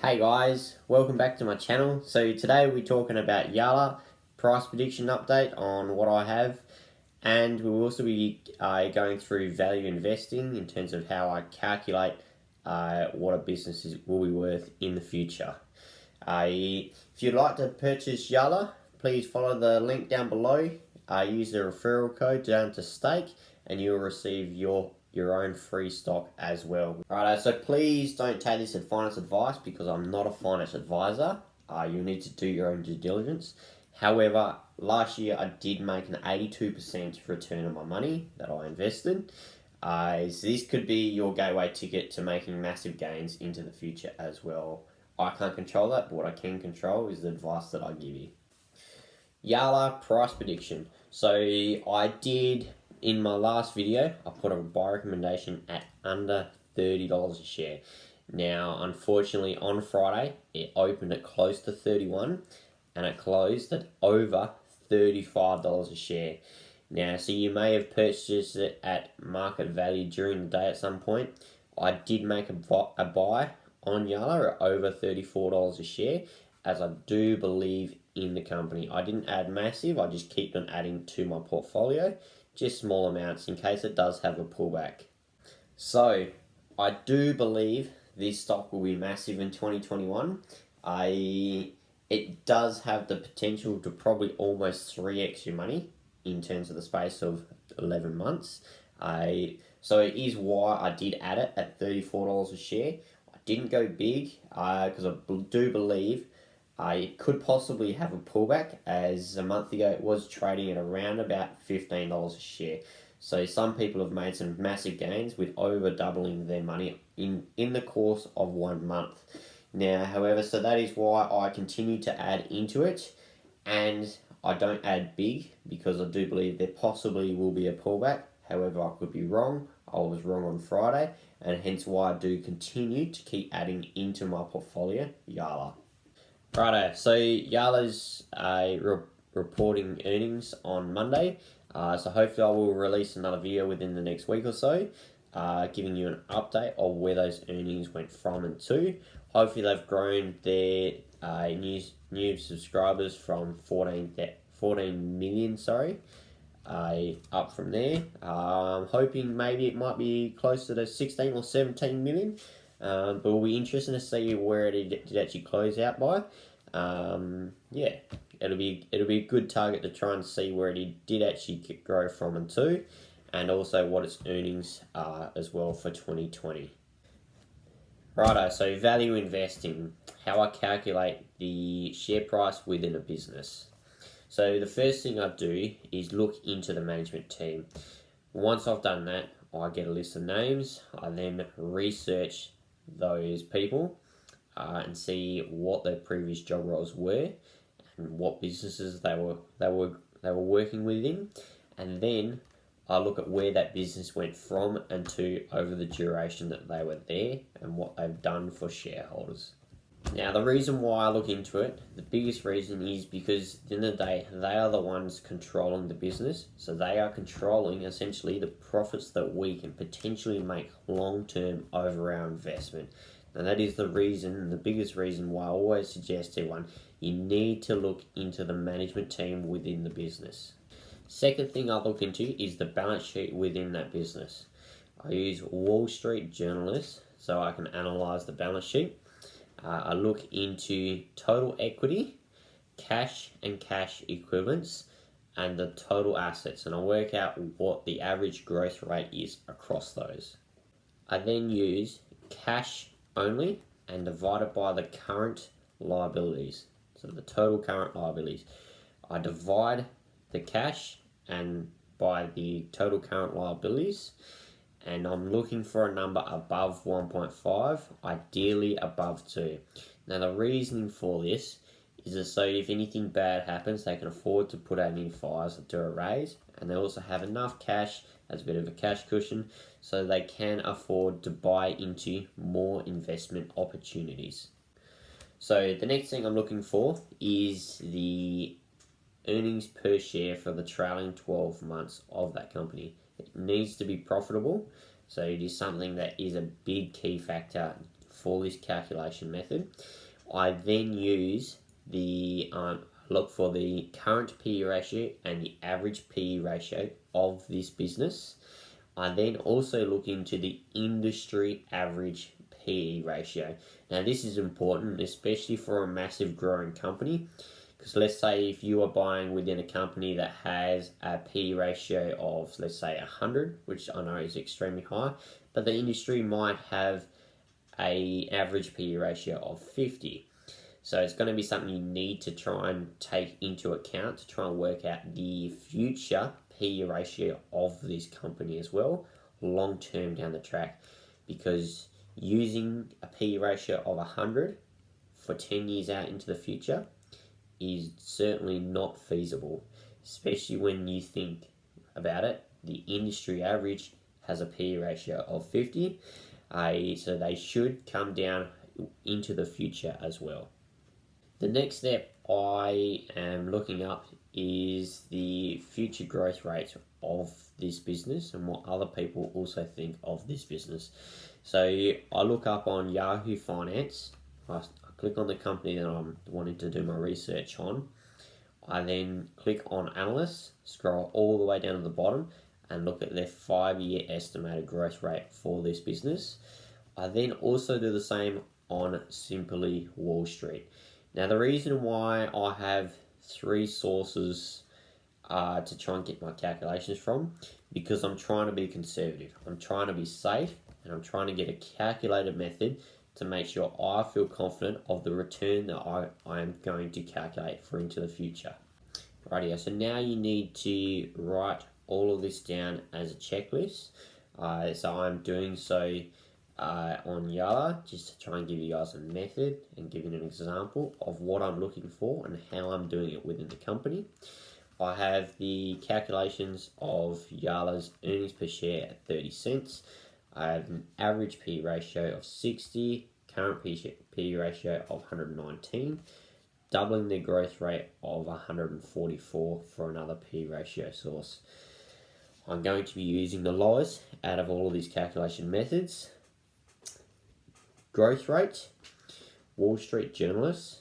Hey guys, welcome back to my channel. So today we're talking about YALA, price prediction update on what I have, and we'll also be going through value investing in terms of how I calculate what a business will be worth in the future. If you'd like to purchase YALA, please follow the link down below. Use the referral code down to stake and you'll receive your own free stock as well. Alright, so please don't take this as finance advice because I'm not a finance advisor. You'll need to do your own due diligence. However, last year I did make an 82% return on my money that I invested. So this could be your gateway ticket to making massive gains into the future as well. I can't control that, but what I can control is the advice that I give you. YALA price prediction. So I did, in my last video, I put a buy recommendation at under $30 a share. Now, unfortunately, on Friday, it opened at close to 31 and it closed at over $35 a share. Now, so you may have purchased it at market value during the day at some point. I did make a buy on YALA at over $34 a share, as I do believe in the company. I didn't add massive, I just keep on adding to my portfolio, just small amounts in case it does have a pullback. So, I do believe this stock will be massive in 2021. It does have the potential to probably almost 3x your money in terms of the space of 11 months. So it is why I did add it at $34 a share. I didn't go big because I do believe it could possibly have a pullback, as a month ago it was trading at around about $15 a share. So some people have made some massive gains with over doubling their money in the course of 1 month. Now, however, so that is why I continue to add into it, and I don't add big because I do believe there possibly will be a pullback. However, I could be wrong. I was wrong on Friday, and hence why I do continue to keep adding into my portfolio, YALA. Righto, so YALA's reporting earnings on Monday. So hopefully I will release another video within the next week or so, giving you an update of where those earnings went from and to. Hopefully they've grown their new subscribers from 14 million, up from there. I'm hoping maybe it might be closer to 16 or 17 million. But it'll be interesting to see where it did actually close out by. Yeah, it'll be a good target to try and see where it did actually grow from and to, and also what its earnings are as well for 2020. Righto, so value investing, how I calculate the share price within a business. So the first thing I do is look into the management team. Once I've done that, I get a list of names. I then research those people and see what their previous job roles were and what businesses they were working within, and then I look at where that business went from and to over the duration that they were there and what they've done for shareholders. Now, the reason why I look into it, the biggest reason is because at the end of the day, they are the ones controlling the business. So they are controlling essentially the profits that we can potentially make long-term over our investment. And that is the reason, the biggest reason why I always suggest to everyone, you need to look into the management team within the business. Second thing I look into is the balance sheet within that business. I use Wall Street journalists so I can analyze the balance sheet. I look into total equity, cash and cash equivalents, and the total assets, and I work out what the average growth rate is across those. I then use cash only and divide it by the current liabilities, so the total current liabilities. I divide the cash and by the total current liabilities, and I'm looking for a number above 1.5, ideally above 2. Now the reasoning for this is so if anything bad happens, they can afford to put out any fires or do a raise, and they also have enough cash as a bit of a cash cushion so they can afford to buy into more investment opportunities. So the next thing I'm looking for is the earnings per share for the trailing 12 months of that company. It needs to be profitable, so it is something that is a big key factor for this calculation method. I then use the look for the current PE ratio and the average PE ratio of this business. I then also look into the industry average PE ratio. Now this is important, especially for a massive growing company, because let's say if you are buying within a company that has a PE ratio of, let's say, 100, which I know is extremely high, but the industry might have a average PE ratio of 50. So it's going to be something you need to try and take into account to try and work out the future PE ratio of this company as well, long term down the track, because using a PE ratio of 100 for 10 years out into the future is certainly not feasible, especially when you think about it. The industry average has a PE ratio of 50, so they should come down into the future as well. The next step I am looking up is the future growth rate of this business and what other people also think of this business. So I look up on Yahoo Finance. I click on the company that I'm wanting to do my research on. I then click on Analysts, scroll all the way down to the bottom and look at their 5-year estimated growth rate for this business. I then also do the same on Simply Wall Street. Now the reason why I have 3 sources to try and get my calculations from, because I'm trying to be conservative. I'm trying to be safe, and I'm trying to get a calculated method to make sure I feel confident of the return that I am going to calculate for into the future. Rightio, so now you need to write all of this down as a checklist. So I'm doing so on YALA, just to try and give you guys a method and give you an example of what I'm looking for and how I'm doing it within the company. I have the calculations of YALA's earnings per share at 30 cents. I have an average PE ratio of 60, current PE ratio of 119, doubling the growth rate of 144 for another PE ratio source. I'm going to be using the lowest out of all of these calculation methods. Growth rate, Wall Street Journalists,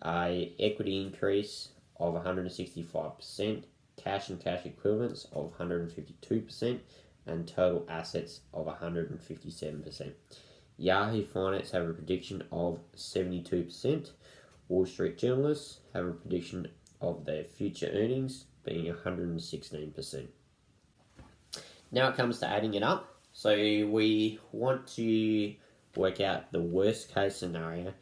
a equity increase of 165%, cash and cash equivalents of 152%, and total assets of 157%. Yahoo Finance have a prediction of 72%. Wall Street Journalists have a prediction of their future earnings being 116%. Now it comes to adding it up. So we want to work out the worst case scenario,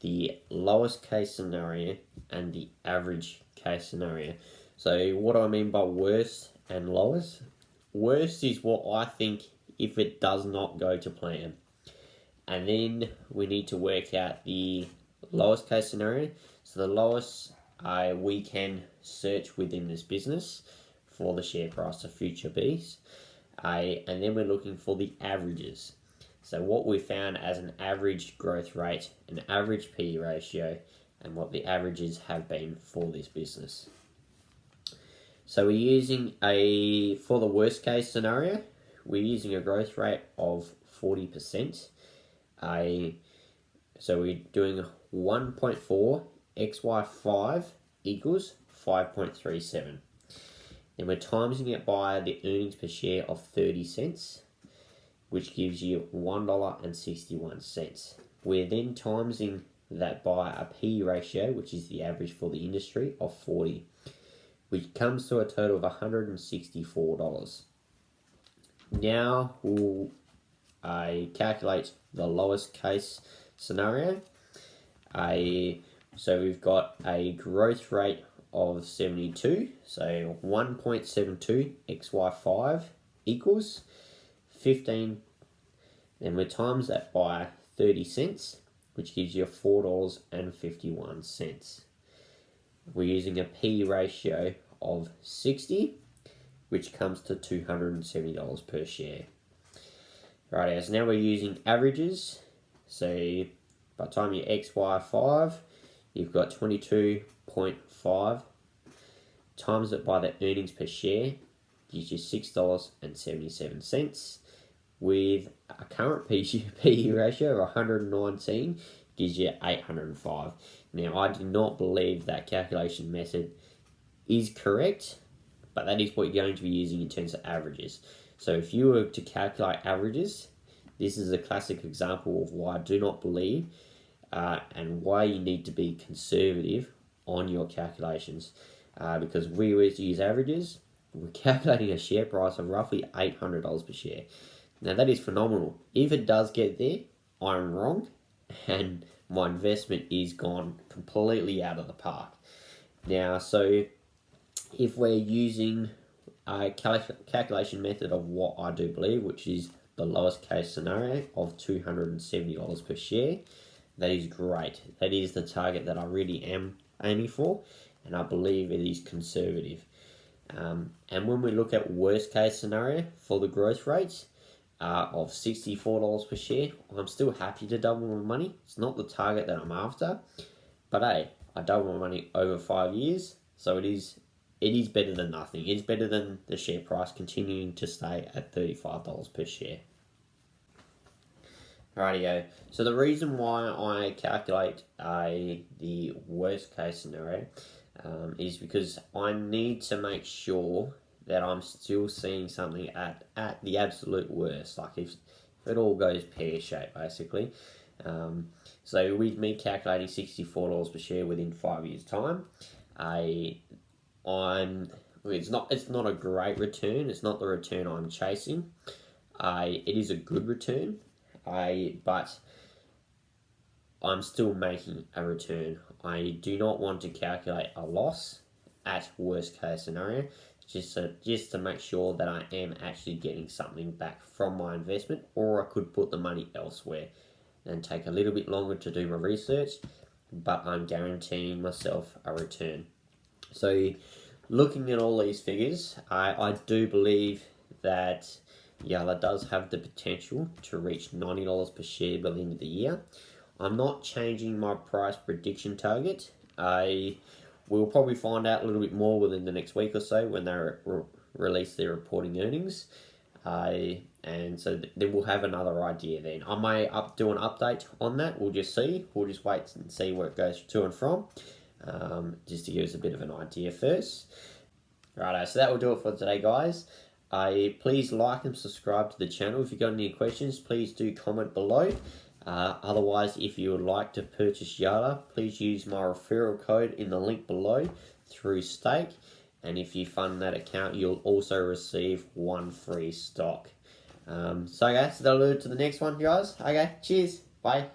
the lowest case scenario, and the average case scenario. So what do I mean by worst and lowest? Worst is what I think if it does not go to plan. And then we need to work out the lowest case scenario. So the lowest we can search within this business for the share price of future Bs. And then we're looking for the averages. So what we found as an average growth rate, an average PE ratio, and what the averages have been for this business. So we're using for the worst case scenario, we're using a growth rate of 40%. So we're doing 1.4 XY5 equals 5.37. And we're timesing it by the earnings per share of 30 cents, which gives you $1.61. We're then timesing that by a PE ratio, which is the average for the industry, of 40, which comes to a total of $164. Now we'll calculate the lowest case scenario. So we've got a growth rate of 72, so 1.72 XY5 equals 15, and we times that by 30 cents, which gives you $4.51. We're using a P ratio of 60, which comes to $270 per share. Right, so now we're using averages. So by the time you XY5, you've got 22.5 times it by the earnings per share, gives you $6.77. with a current PE ratio of 119 gives you 805. Now, I do not believe that calculation method is correct, but that is what you're going to be using in terms of averages. So if you were to calculate averages, this is a classic example of why I do not believe and why you need to be conservative on your calculations. Because we always use averages, we're calculating a share price of roughly $800 per share. Now that is phenomenal. If it does get there, I'm wrong, and my investment is gone completely out of the park. Now, so if we're using a calculation method of what I do believe, which is the lowest case scenario of $270 per share, that is great. That is the target that I really am aiming for, and I believe it is conservative. And when we look at worst case scenario for the growth rates of $64 per share, I'm still happy to double my money. It's not the target that I'm after, but hey, I double my money over 5 years, so it is better than nothing. It's better than the share price continuing to stay at $35 per share. Rightio. So the reason why I calculate the worst case scenario is because I need to make sure that I'm still seeing something at the absolute worst. Like if it all goes pear-shaped, basically. So with me calculating $64 per share within 5 years' time, it's not a great return. It's not the return I'm chasing. It is a good return. But I'm still making a return. I do not want to calculate a loss at worst case scenario, just to make sure that I am actually getting something back from my investment, or I could put the money elsewhere and take a little bit longer to do my research, but I'm guaranteeing myself a return. So looking at all these figures, I do believe that YALA does have the potential to reach $90 per share by the end of the year. I'm not changing my price prediction target. I will probably find out a little bit more within the next week or so when they release their reporting earnings. And so then we'll have another idea then. I may do an update on that. We'll just see. We'll just wait and see where it goes to and from. Just to give us a bit of an idea first. Righto, so that will do it for today, guys. Please like and subscribe to the channel. If you've got any questions, please do comment below. Otherwise, if you would like to purchase YALA, please use my referral code in the link below through Stake. And if you fund that account, you'll also receive 1 free stock. So guys, that'll do it to the next one, guys. Okay, cheers. Bye.